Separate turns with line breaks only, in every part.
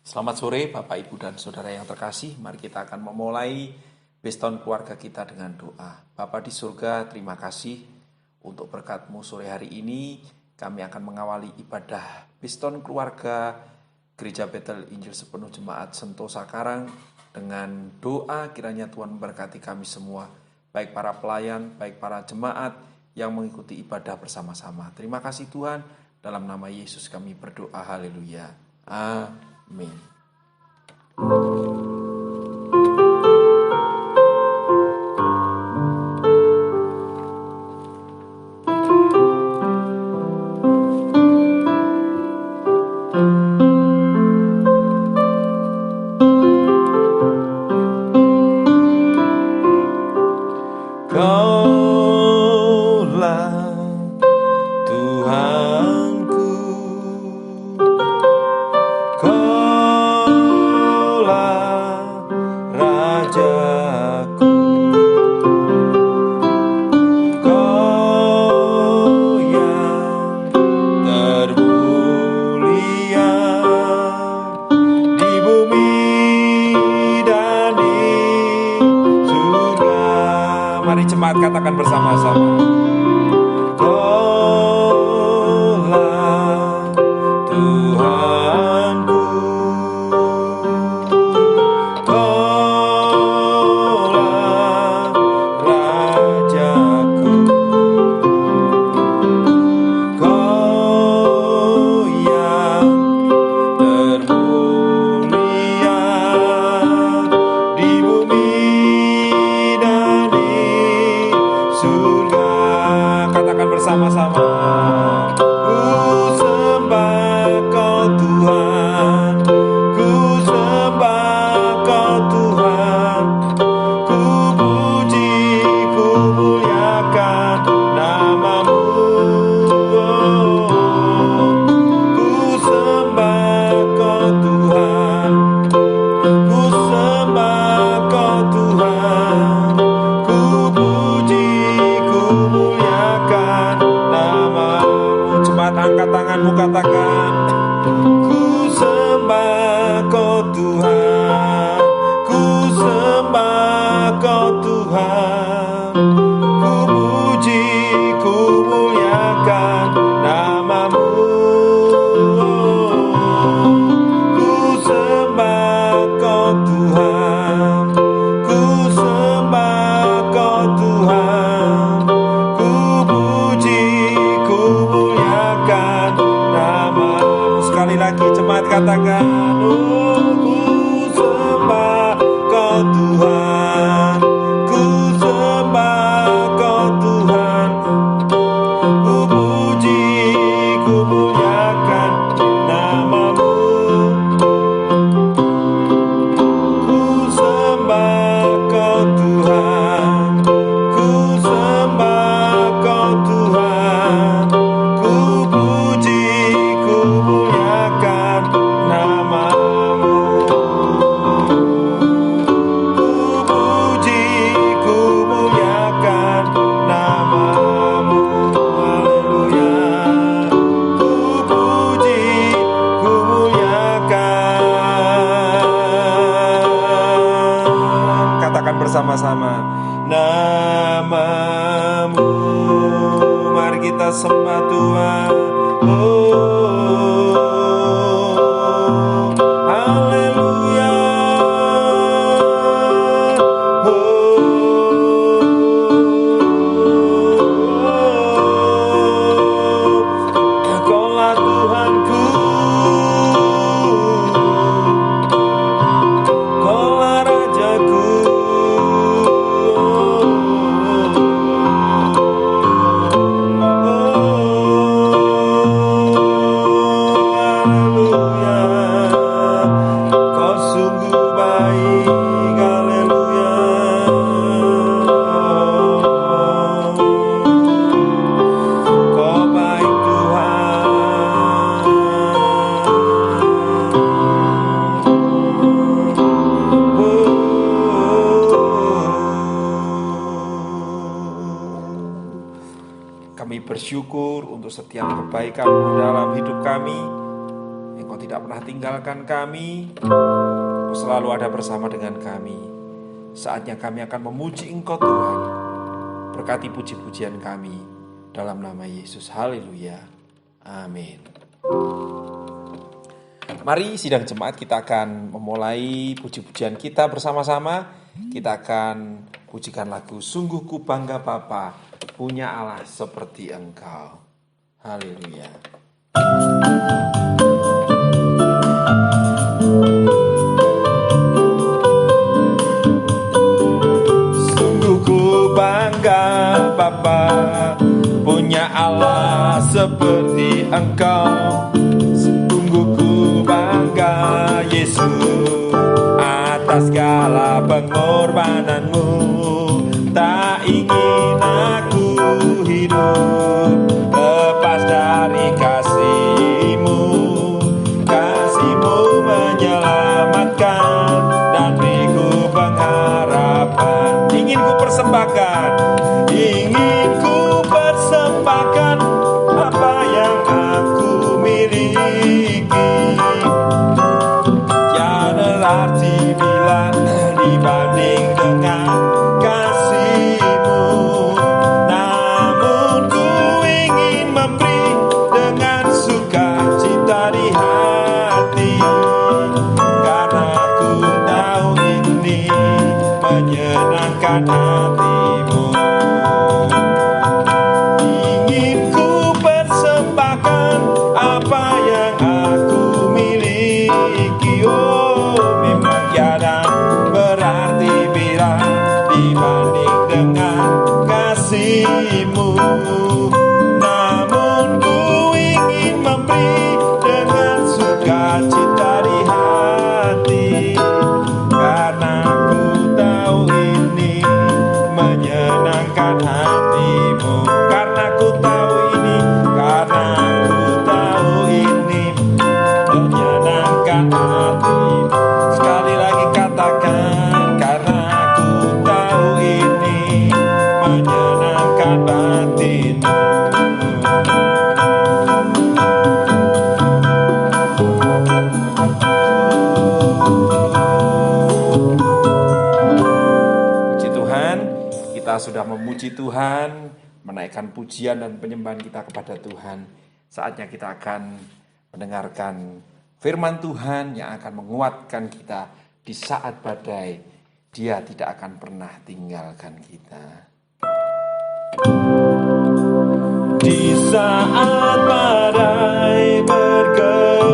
Selamat sore Bapak, Ibu, dan Saudara yang terkasih. Mari kita akan memulai Based keluarga kita dengan doa. Bapa di surga, terima kasih untuk berkat-Mu sore hari ini. Kami akan mengawali ibadah Based keluarga Gereja Betel Injil Sepenuh Jemaat Sentosa Karang dengan doa kiranya Tuhan memberkati kami semua, baik para pelayan, baik para jemaat yang mengikuti ibadah bersama-sama. Terima kasih Tuhan, dalam nama Yesus kami berdoa, haleluya. Amin. Katakan bersama-sama. Kaulah Tuhanku, Kaulah Rajaku, Kau yang termulia di bumi dan di surga. Katakan bersama-sama. Ku sembah Kau Tuhan, ku sembah Kau Tuhan, ku puji, ku muliakan nama-Mu. Ku sembah Kau Tuhan, ku sembah Kau Tuhan, ku puji, ku muliakan nama-Mu. Jemaat, angkat tanganmu, katakan. Ku sembah Kau Tuhan, ku sembah Kau Tuhan, ku puji, ku muliakan nama-Mu. Ku sembah Kau Tuhan, ku sembah Kau Tuhan, ku puji, ku muliakan nama-Mu. Sekali lagi jemaat katakan. Ku sembah Kau Tuhan, ku sembah Kau Tuhan, ku puji, ku muliakan nama-Mu. Ku sembah Kau Tuhan, ku sembah Kau Tuhan, ku puji, ku muliakan nama-Mu. Ku puji, ku muliakan nama-Mu. Haleluya. Ku puji, ku muliakan. Katakan bersama-sama. Nama-Mu. Mari kita sembah Tuhan. Haleluya. Kaulah Tuhanku, Kaulah Rajaku. Haleluya. Kau sungguh baik, haleluya. Kau baik Tuhan. Kami bersyukur untuk setiap kebaikan-Mu dalam hidup kami yang Kau tidak pernah tinggalkan kami. Engkau selalu ada bersama dengan kami. Saatnya kami akan memuji Engkau Tuhan. Berkati puji-pujian kami dalam nama Yesus. Haleluya. Amin. Mari sidang jemaat kita akan memulai puji-pujian kita bersama-sama. Kita akan pujikan lagu Sungguh Ku Bangga Bapa, punya Allah seperti Engkau. Haleluya. Sungguh ku bangga Bapa, punya Allah seperti Engkau. Sungguh ku bangga Yesus atas segala pengorbananmu. Tak ingin aku hidup lepas dari kasih-Mu. Kasih-Mu menyelamatkan dan beriku pengharapan. Ingin ku persembahkan apa yang aku miliki. Tiada arti bila dibanding dengan kasih-Mu. Namun ku ingin memberi dengan sukacita di hati, karena ku tahu ini menyenangkan hati-Mu. Ingin ku persembahkan apa yang aku miliki. Oh, memang tiada berarti bila dibanding dengan kasih-Mu. Namun ku ingin memberi dengan sukacita di hati, karena ku tahu ini menyenangkan hati-Mu. Karena ku tahu ini menyenangkan hati. Sekali lagi katakan, karena ku tahu ini menyenangkan batin-Mu. Puji Tuhan, kita sudah memuji Tuhan, menaikkan pujian dan penyembahan kita kepada Tuhan. Saatnya kita akan mendengarkan firman Tuhan yang akan menguatkan kita di saat badai. Dia tidak akan pernah tinggalkan kita. Di saat badai bergelora,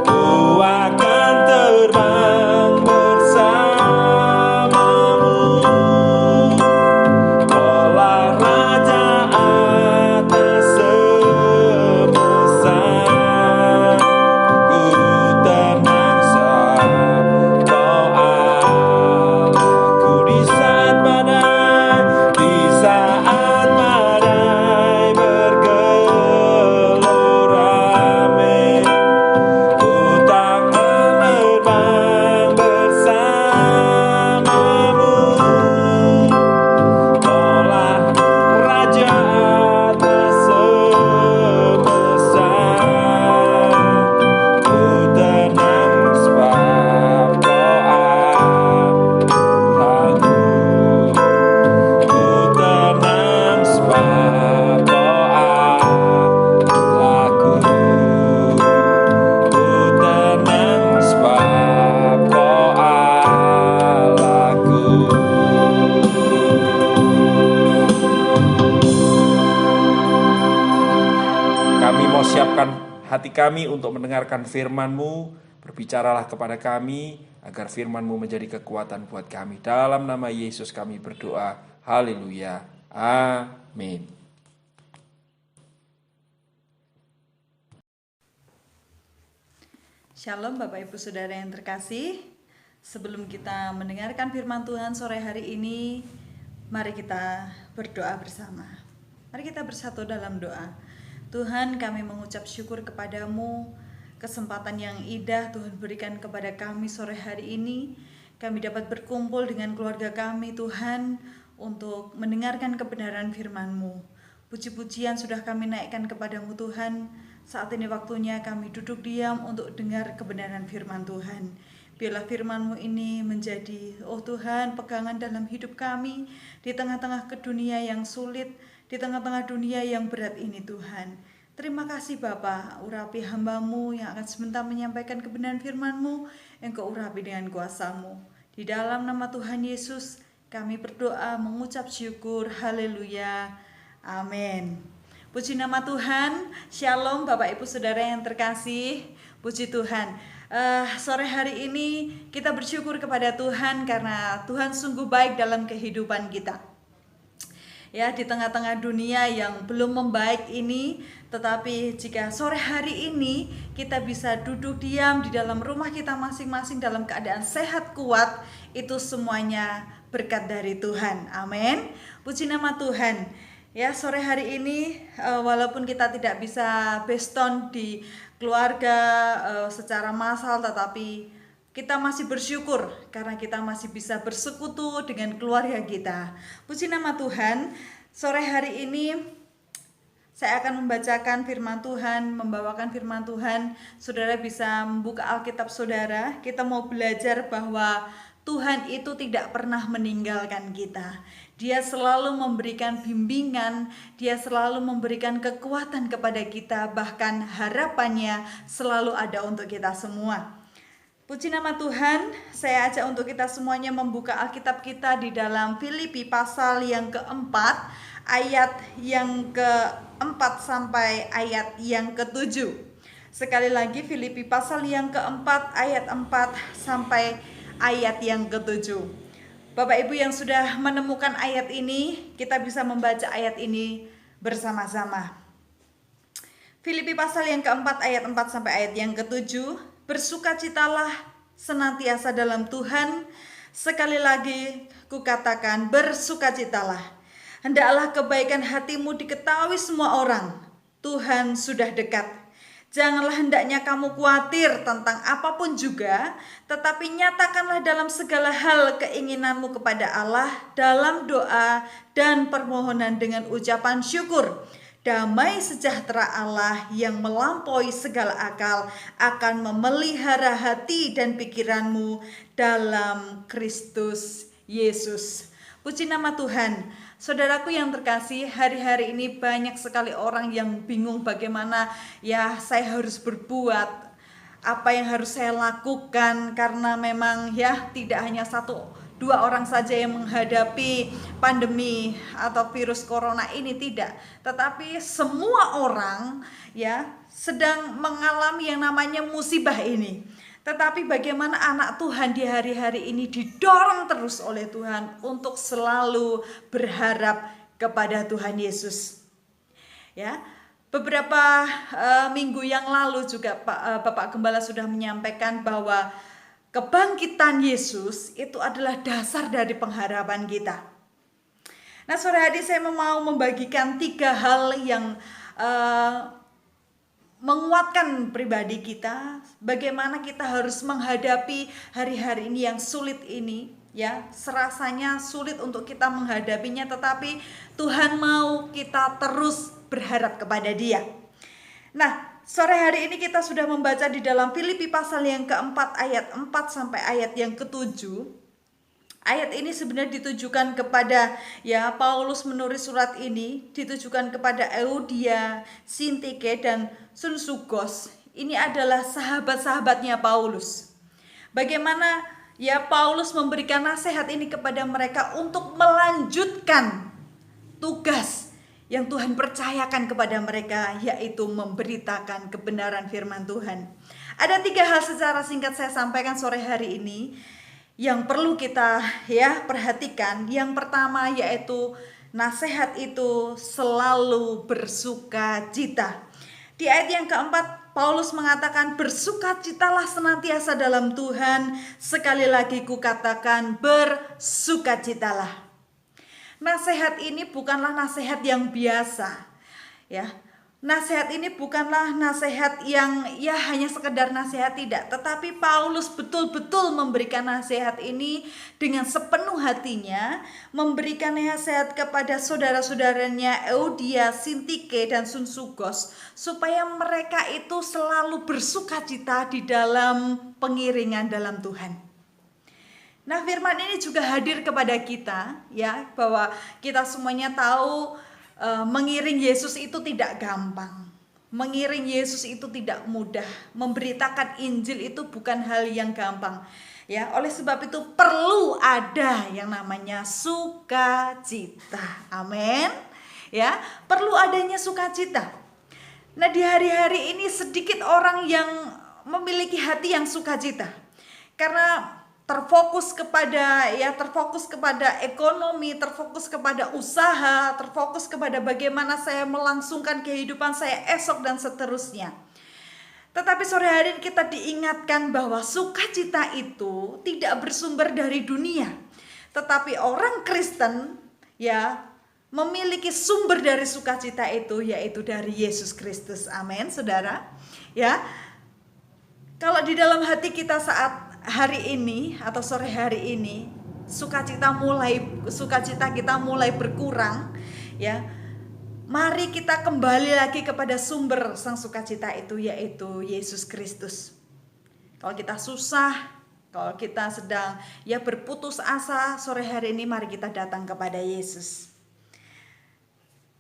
ku akan terbang bersamamu. Kaulah Raja atas semesta. Ku tenang sebab Kau Allahku. Di saat badai bergelora, ku takkan terbang bersamamu. Kaulah Raja atas semesta. Ku tenang sebab Kau Allahku. Ku tenang sebab Kau Allahku. Ku tenang sebab Kau Allahku. Kami mau siapkan hati kami untuk mendengarkan firman-Mu. Berbicaralah kepada kami agar firman-Mu menjadi kekuatan buat kami. Dalam nama Yesus kami berdoa. Haleluya. Amin.
Shalom Bapak Ibu Saudara yang terkasih. Sebelum kita mendengarkan firman Tuhan sore hari ini, mari kita berdoa bersama. Mari kita bersatu dalam doa. Tuhan, kami mengucap syukur kepadamu, kesempatan yang indah Tuhan berikan kepada kami sore hari ini. Kami dapat berkumpul dengan keluarga kami Tuhan, untuk mendengarkan kebenaran firman-Mu. Puji-pujian sudah kami naikkan kepadamu Tuhan. Saat ini waktunya kami duduk diam untuk dengar kebenaran firman Tuhan. Biarlah firman-Mu ini menjadi, oh Tuhan, pegangan dalam hidup kami di tengah-tengah ke dunia yang sulit, di tengah-tengah dunia yang berat ini Tuhan. Terima kasih Bapa, urapi hamba-Mu yang akan sebentar menyampaikan kebenaran firman-Mu, Engkau urapi dengan kuasa-Mu. Di dalam nama Tuhan Yesus, kami berdoa mengucap syukur, haleluya, amin. Puji nama Tuhan, shalom Bapak Ibu Saudara yang terkasih, puji Tuhan. Sore hari ini kita bersyukur kepada Tuhan karena Tuhan sungguh baik dalam kehidupan kita. Ya, di tengah-tengah dunia yang belum membaik ini, tetapi jika sore hari ini kita bisa duduk diam di dalam rumah kita masing-masing dalam keadaan sehat kuat, itu semuanya berkat dari Tuhan. Amin. Puji nama Tuhan. Ya, sore hari ini walaupun kita tidak bisa beston di keluarga secara massal, tetapi kita masih bersyukur karena kita masih bisa bersekutu dengan keluarga kita. Puji nama Tuhan. Sore hari ini saya akan membacakan firman Tuhan, membawakan firman Tuhan. Saudara bisa membuka Alkitab saudara. Kita mau belajar bahwa Tuhan itu tidak pernah meninggalkan kita. Dia selalu memberikan bimbingan, Dia selalu memberikan kekuatan kepada kita, bahkan harapannya selalu ada untuk kita semua. Puji nama Tuhan, saya ajak untuk kita semuanya membuka Alkitab kita di dalam Filipi pasal yang keempat, ayat yang keempat sampai ayat yang ketujuh. Sekali lagi Filipi pasal yang keempat, ayat 4 sampai ayat yang ketujuh. Bapak Ibu yang sudah menemukan ayat ini, kita bisa membaca ayat ini bersama-sama. Filipi pasal yang keempat ayat 4 sampai ayat yang ketujuh. Bersukacitalah senantiasa dalam Tuhan. Sekali lagi kukatakan, bersukacitalah. Hendaklah kebaikan hatimu diketahui semua orang. Tuhan sudah dekat. Janganlah hendaknya kamu khawatir tentang apapun juga, tetapi nyatakanlah dalam segala hal keinginanmu kepada Allah dalam doa dan permohonan dengan ucapan syukur. Damai sejahtera Allah yang melampaui segala akal akan memelihara hati dan pikiranmu dalam Kristus Yesus. Puji nama Tuhan. Saudaraku yang terkasih, hari-hari ini banyak sekali orang yang bingung bagaimana ya saya harus berbuat, apa yang harus saya lakukan, karena memang ya tidak hanya 1-2 orang saja yang menghadapi pandemi atau virus corona ini, tidak, tetapi semua orang ya sedang mengalami yang namanya musibah ini. Tetapi bagaimana anak Tuhan di hari-hari ini didorong terus oleh Tuhan untuk selalu berharap kepada Tuhan Yesus. Ya, beberapa minggu yang lalu juga Bapak Gembala sudah menyampaikan bahwa kebangkitan Yesus itu adalah dasar dari pengharapan kita. Nah, sore hari saya mau membagikan 3 hal yang menguatkan pribadi kita, bagaimana kita harus menghadapi hari-hari ini yang sulit ini, ya, serasanya sulit untuk kita menghadapinya, tetapi Tuhan mau kita terus berharap kepada Dia. Nah, sore hari ini kita sudah membaca di dalam Filipi pasal yang keempat ayat 4 sampai ayat yang ketujuh. Ayat ini sebenarnya ditujukan kepada ya Paulus menulis surat ini ditujukan kepada Euodia, Sintike dan Sunsugos. Ini adalah sahabat-sahabatnya Paulus. Bagaimana ya Paulus memberikan nasihat ini kepada mereka untuk melanjutkan tugas yang Tuhan percayakan kepada mereka, yaitu memberitakan kebenaran firman Tuhan. Ada 3 hal secara singkat saya sampaikan sore hari ini yang perlu kita ya perhatikan. Yang pertama yaitu nasihat itu selalu bersukacita. Di ayat yang keempat Paulus mengatakan, bersukacitalah senantiasa dalam Tuhan. Sekali lagi kukatakan, bersukacitalah. Nasihat ini bukanlah nasihat yang biasa, ya. Nasihat ini bukanlah nasihat yang ya hanya sekedar nasihat, tidak, tetapi Paulus betul-betul memberikan nasihat ini dengan sepenuh hatinya, memberikan nasihat kepada saudara-saudaranya Euodia, Sintike dan Sunsugos supaya mereka itu selalu bersukacita di dalam pengiringan dalam Tuhan. Nah, firman ini juga hadir kepada kita ya, bahwa kita semuanya tahu mengiring Yesus itu tidak gampang. Mengiring Yesus itu tidak mudah. Memberitakan Injil itu bukan hal yang gampang. Ya, oleh sebab itu perlu ada yang namanya sukacita. Amin. Ya, perlu adanya sukacita. Nah, di hari-hari ini sedikit orang yang memiliki hati yang sukacita. Karena terfokus kepada ekonomi, terfokus kepada usaha, terfokus kepada bagaimana saya melangsungkan kehidupan saya esok dan seterusnya. Tetapi sore hari ini kita diingatkan bahwa sukacita itu tidak bersumber dari dunia, tetapi orang Kristen ya memiliki sumber dari sukacita itu, yaitu dari Yesus Kristus. Amin, saudara. Ya, kalau di dalam hati kita saat hari ini atau sore hari ini sukacita kita mulai berkurang ya, mari kita kembali lagi kepada sumber sang sukacita itu, yaitu Yesus Kristus. Kalau kita susah, kalau kita sedang ya berputus asa, sore hari ini mari kita datang kepada Yesus.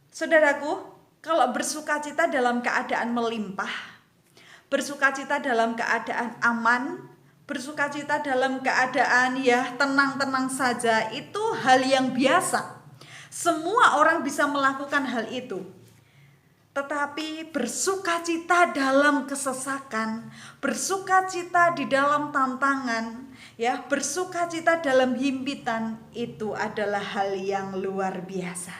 Saudaraku, kalau bersukacita dalam keadaan melimpah, bersukacita dalam keadaan aman, bersukacita dalam keadaan ya tenang-tenang saja, itu hal yang biasa. Semua orang bisa melakukan hal itu. Tetapi bersukacita dalam kesesakan, bersukacita di dalam tantangan, ya, bersukacita dalam himpitan, itu adalah hal yang luar biasa.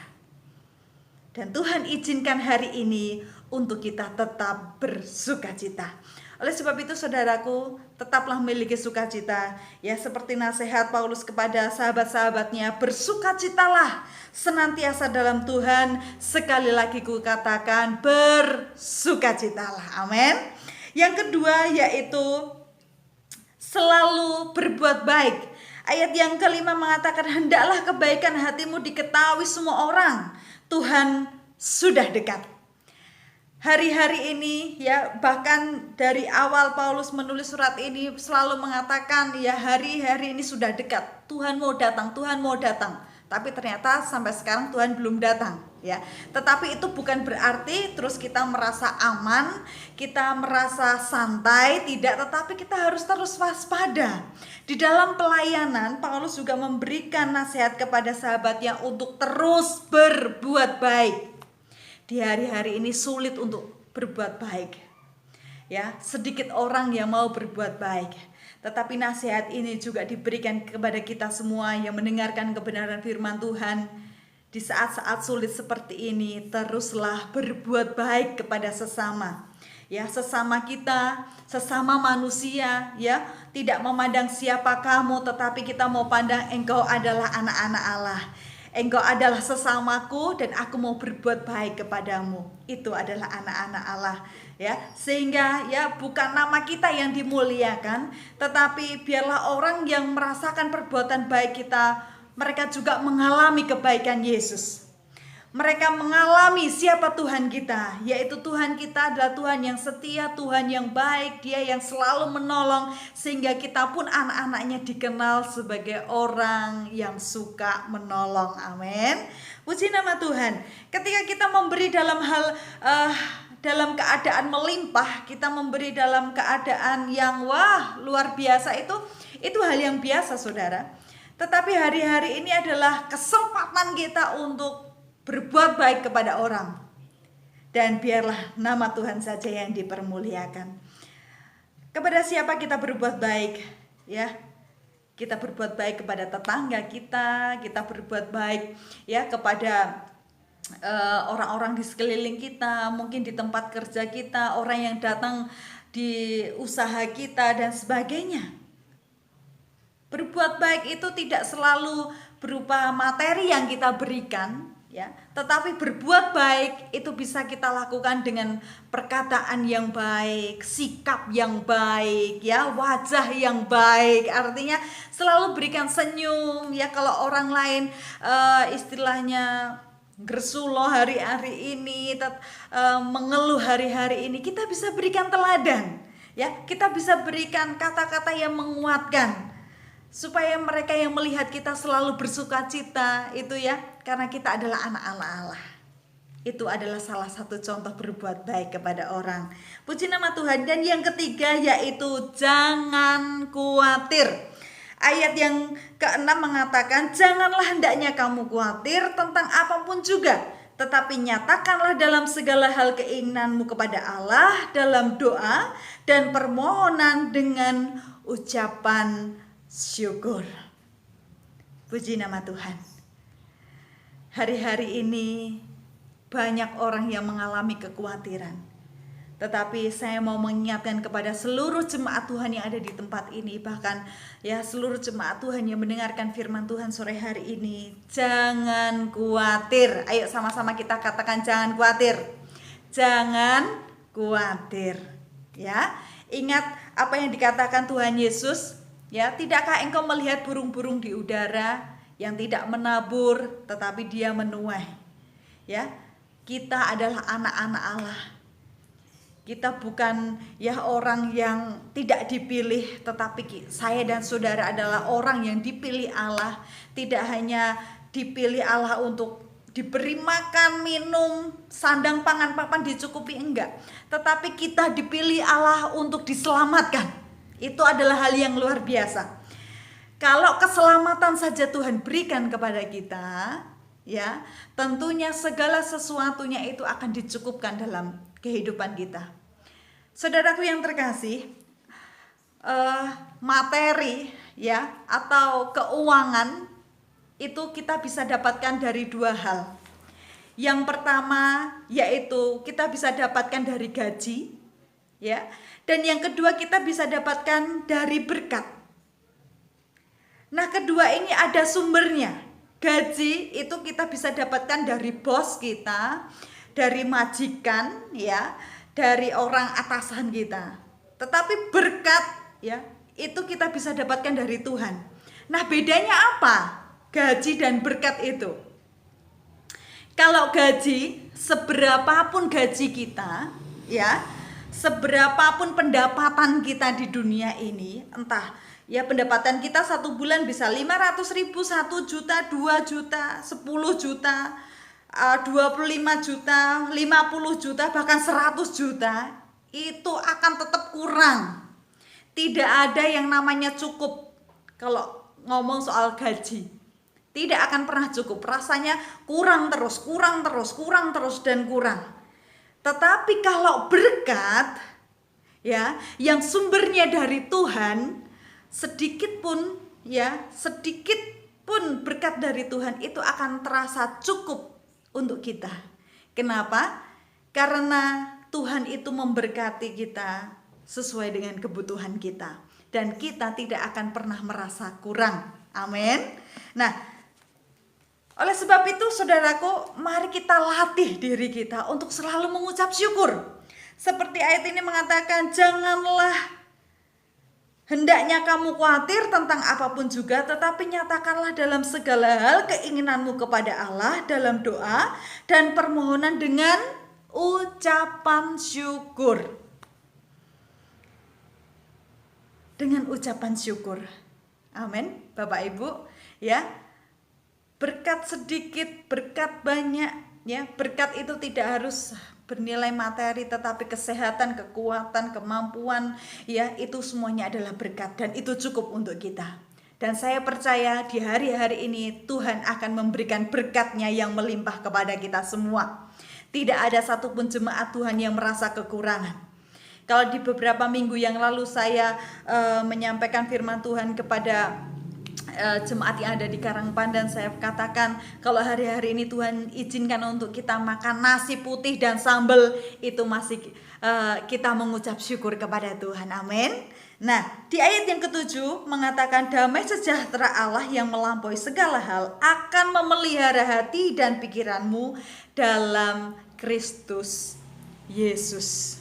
Dan Tuhan izinkan hari ini untuk kita tetap bersukacita. Oleh sebab itu saudaraku, tetaplah memiliki sukacita. Ya, seperti nasihat Paulus kepada sahabat-sahabatnya, bersukacitalah senantiasa dalam Tuhan. Sekali lagi ku katakan, bersukacitalah. Amin. Yang kedua yaitu selalu berbuat baik. Ayat yang kelima mengatakan, hendaklah kebaikan hatimu diketahui semua orang. Tuhan sudah dekat. Hari-hari ini ya, bahkan dari awal Paulus menulis surat ini selalu mengatakan ya, hari-hari ini sudah dekat, Tuhan mau datang, Tuhan mau datang. Tapi ternyata sampai sekarang Tuhan belum datang ya. Tetapi itu bukan berarti terus kita merasa aman, kita merasa santai, tidak, tetapi kita harus terus waspada. Di dalam pelayanan Paulus juga memberikan nasihat kepada sahabatnya untuk terus berbuat baik. Di hari-hari ini sulit untuk berbuat baik. Ya, sedikit orang yang mau berbuat baik. Tetapi nasihat ini juga diberikan kepada kita semua yang mendengarkan kebenaran firman Tuhan. Di saat-saat sulit seperti ini, teruslah berbuat baik kepada sesama. Ya, sesama kita, sesama manusia, ya, tidak memandang siapa kamu, tetapi kita mau pandang engkau adalah anak-anak Allah. Engkau adalah sesamaku dan aku mau berbuat baik kepadamu. Itu adalah anak-anak Allah ya. Sehingga ya bukan nama kita yang dimuliakan, tetapi biarlah orang yang merasakan perbuatan baik kita, mereka juga mengalami kebaikan Yesus. Mereka mengalami siapa Tuhan kita, yaitu Tuhan kita adalah Tuhan yang setia, Tuhan yang baik, Dia yang selalu menolong, sehingga kita pun anak-anaknya dikenal sebagai orang yang suka menolong. Amin. Puji nama Tuhan. Ketika kita memberi dalam hal dalam keadaan melimpah, kita memberi dalam keadaan yang wah luar biasa, itu hal yang biasa saudara. Tetapi hari-hari ini adalah kesempatan kita untuk berbuat baik kepada orang. Dan biarlah nama Tuhan saja yang dipermuliakan. Kepada siapa kita berbuat baik? Ya, kita berbuat baik kepada tetangga kita berbuat baik ya kepada orang-orang di sekeliling kita, mungkin di tempat kerja kita, orang yang datang di usaha kita dan sebagainya. Berbuat baik itu tidak selalu berupa materi yang kita berikan. ya, tetapi berbuat baik itu bisa kita lakukan dengan perkataan yang baik, sikap yang baik, ya, wajah yang baik. Artinya selalu berikan senyum, ya. Kalau orang lain istilahnya gersuloh hari-hari ini, mengeluh hari-hari ini, kita bisa berikan teladan, ya. Kita bisa berikan kata-kata yang menguatkan, supaya mereka yang melihat kita selalu bersuka cita, itu ya, karena kita adalah anak-anak Allah. Itu adalah salah satu contoh berbuat baik kepada orang. Puji nama Tuhan. Dan yang ketiga yaitu jangan khawatir. Ayat yang ke-6 mengatakan, janganlah hendaknya kamu khawatir tentang apapun juga, tetapi nyatakanlah dalam segala hal keinginanmu kepada Allah dalam doa dan permohonan dengan ucapan syukur. Puji nama Tuhan. Hari-hari ini banyak orang yang mengalami kekhawatiran. Tetapi saya mau mengingatkan kepada seluruh jemaat Tuhan yang ada di tempat ini, bahkan ya seluruh jemaat Tuhan yang mendengarkan firman Tuhan sore hari ini, jangan khawatir. Ayo sama-sama kita katakan jangan khawatir. Jangan khawatir. Ya, ingat apa yang dikatakan Tuhan Yesus. Ya, tidakkah engkau melihat burung-burung di udara yang tidak menabur tetapi dia menuai? Ya, kita adalah anak-anak Allah. Kita bukan ya orang yang tidak dipilih, tetapi saya dan saudara adalah orang yang dipilih Allah. Tidak hanya dipilih Allah untuk diberi makan, minum, sandang, pangan, papan dicukupi, enggak. Tetapi kita dipilih Allah untuk diselamatkan. Itu adalah hal yang luar biasa. Kalau keselamatan saja Tuhan berikan kepada kita, ya, tentunya segala sesuatunya itu akan dicukupkan dalam kehidupan kita. Saudaraku yang terkasih, materi ya atau keuangan itu kita bisa dapatkan dari dua hal. Yang pertama yaitu kita bisa dapatkan dari gaji, ya. Dan yang kedua kita bisa dapatkan dari berkat. Nah, kedua ini ada sumbernya. Gaji itu kita bisa dapatkan dari bos kita, dari majikan, ya, dari orang atasan kita. Tetapi berkat, ya, itu kita bisa dapatkan dari Tuhan. Nah, bedanya apa? Gaji dan berkat itu. Kalau gaji, seberapapun gaji kita, ya, seberapapun pendapatan kita di dunia ini, entah ya pendapatan kita satu bulan bisa 500.000, 1 juta, 2 juta, 10 juta, 25 juta, 50 juta, bahkan 100 juta, itu akan tetap kurang. Tidak ada yang namanya cukup. Kalau ngomong soal gaji, tidak akan pernah cukup. Rasanya kurang terus, dan kurang. Tetapi kalau berkat, ya, yang sumbernya dari Tuhan, sedikit pun berkat dari Tuhan itu akan terasa cukup untuk kita. Kenapa? Karena Tuhan itu memberkati kita sesuai dengan kebutuhan kita, dan kita tidak akan pernah merasa kurang. Amin. Nah, oleh sebab itu saudaraku, mari kita latih diri kita untuk selalu mengucap syukur. Seperti ayat ini mengatakan, janganlah hendaknya kamu khawatir tentang apapun juga, tetapi nyatakanlah dalam segala hal keinginanmu kepada Allah dalam doa dan permohonan dengan ucapan syukur. Dengan ucapan syukur. Amin, Bapak Ibu, ya. Berkat sedikit, berkat banyak, ya. Berkat itu tidak harus bernilai materi, tetapi kesehatan, kekuatan, kemampuan, ya, itu semuanya adalah berkat, dan itu cukup untuk kita. Dan saya percaya di hari-hari ini Tuhan akan memberikan berkatnya yang melimpah kepada kita semua. Tidak ada satupun jemaat Tuhan yang merasa kekurangan. Kalau di beberapa minggu yang lalu saya menyampaikan firman Tuhan kepada jemaat yang ada di Karangpandan, saya katakan kalau hari-hari ini Tuhan izinkan untuk kita makan nasi putih dan sambal, itu masih kita mengucap syukur kepada Tuhan. Amin. Nah, di ayat yang ke-7 mengatakan damai sejahtera Allah yang melampaui segala hal akan memelihara hati dan pikiranmu dalam Kristus Yesus.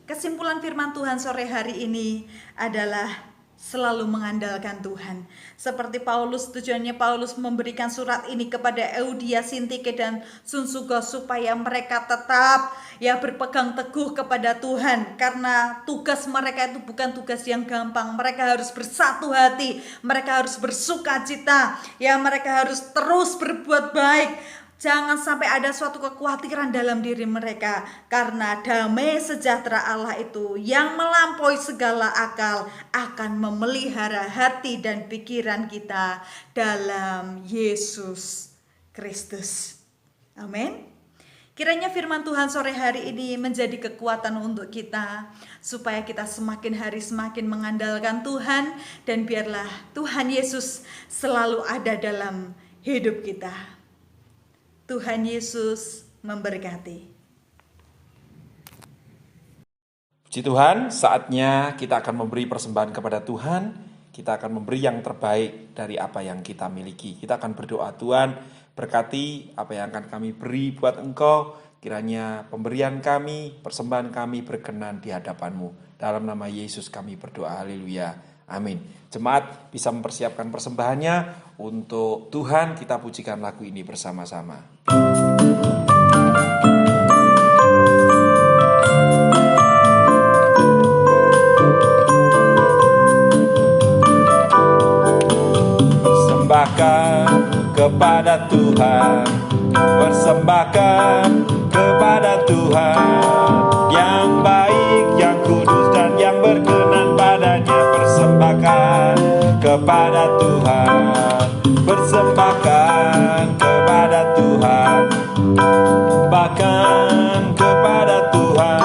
Kesimpulan firman Tuhan sore hari ini adalah selalu mengandalkan Tuhan. Seperti Paulus, tujuannya Paulus memberikan surat ini kepada Euodia, Sintike dan Sunsugo supaya mereka tetap berpegang teguh kepada Tuhan, karena tugas mereka itu bukan tugas yang gampang. Mereka harus bersatu hati, mereka harus bersukacita, mereka harus terus berbuat baik. Jangan sampai ada suatu kekhawatiran dalam diri mereka, karena damai sejahtera Allah itu yang melampaui segala akal akan memelihara hati dan pikiran kita dalam Yesus Kristus. Amin. Kiranya firman Tuhan sore hari ini menjadi kekuatan untuk kita, supaya kita semakin hari semakin mengandalkan Tuhan, dan biarlah Tuhan Yesus selalu ada dalam hidup kita. Tuhan Yesus memberkati.
Puji Tuhan, saatnya kita akan memberi persembahan kepada Tuhan. Kita akan memberi yang terbaik dari apa yang kita miliki. Kita akan berdoa, Tuhan berkati apa yang akan kami beri buat Engkau. Kiranya pemberian kami, persembahan kami berkenan di hadapan-Mu. Dalam nama Yesus kami berdoa, haleluya, amin. Jemaat bisa mempersiapkan persembahannya untuk Tuhan. Kita pujikan lagu ini bersama-sama. Persembahkan kepada Tuhan, persembahkan kepada Tuhan yang baik, yang kudus dan yang berkenan padanya. Persembahkan kepada Tuhan, persembahkan kepada Tuhan, bahkan kepada Tuhan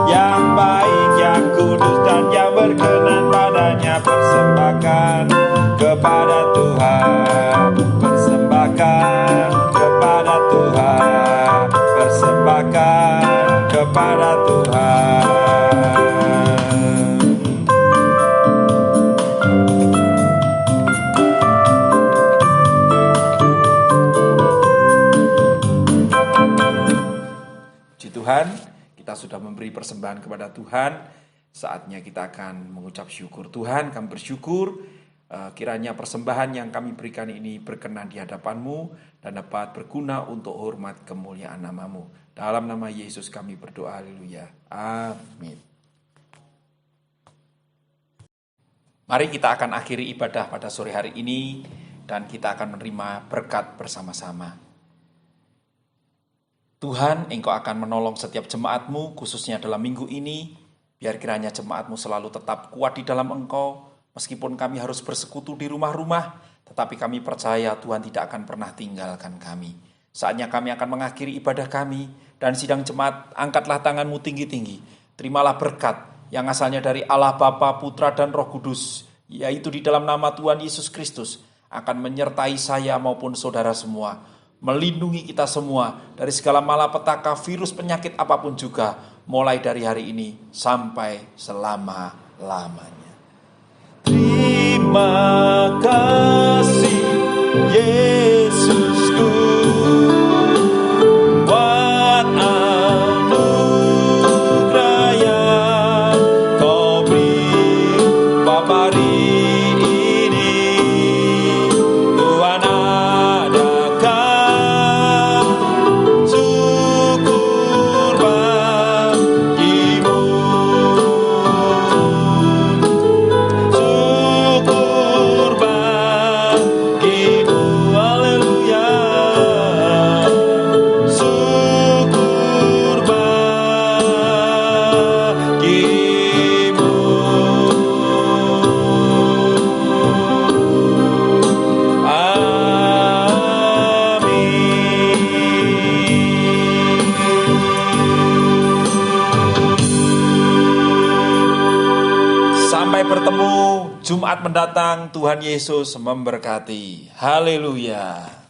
yang baik, yang kudus dan yang berkenan padanya. Persembahkan kepada Tuhan, persembahkan kepada Tuhan, persembahkan kepada Tuhan. Puji Tuhan, kita sudah memberi persembahan kepada Tuhan. Saatnya kita akan mengucap syukur. Tuhan, kami bersyukur kiranya persembahan yang kami berikan ini berkenan di hadapan-Mu dan dapat berguna untuk hormat kemuliaan nama-Mu. Dalam nama Yesus kami berdoa, haleluya, amin. Mari kita akan akhiri ibadah pada sore hari ini dan kita akan menerima berkat bersama-sama. Tuhan, Engkau akan menolong setiap jemaat-Mu khususnya dalam minggu ini. Biar kiranya jemaat-Mu selalu tetap kuat di dalam Engkau. Meskipun kami harus bersekutu di rumah-rumah, tetapi kami percaya Tuhan tidak akan pernah tinggalkan kami. Saatnya kami akan mengakhiri ibadah kami, dan sidang jemaat, angkatlah tanganmu tinggi-tinggi. Terimalah berkat yang asalnya dari Allah Bapa, Putra, dan Roh Kudus, yaitu di dalam nama Tuhan Yesus Kristus, akan menyertai saya maupun saudara semua, melindungi kita semua dari segala malapetaka, virus, penyakit apapun juga, mulai dari hari ini sampai selama-lamanya. Terima kasih Yesusku buat anugerah yang Kau beri pada hari ini. Tuhan adakan syukur bagimu. Syukur bagimu. Jumat mendatang. Tuhan Yesus memberkati. Haleluya.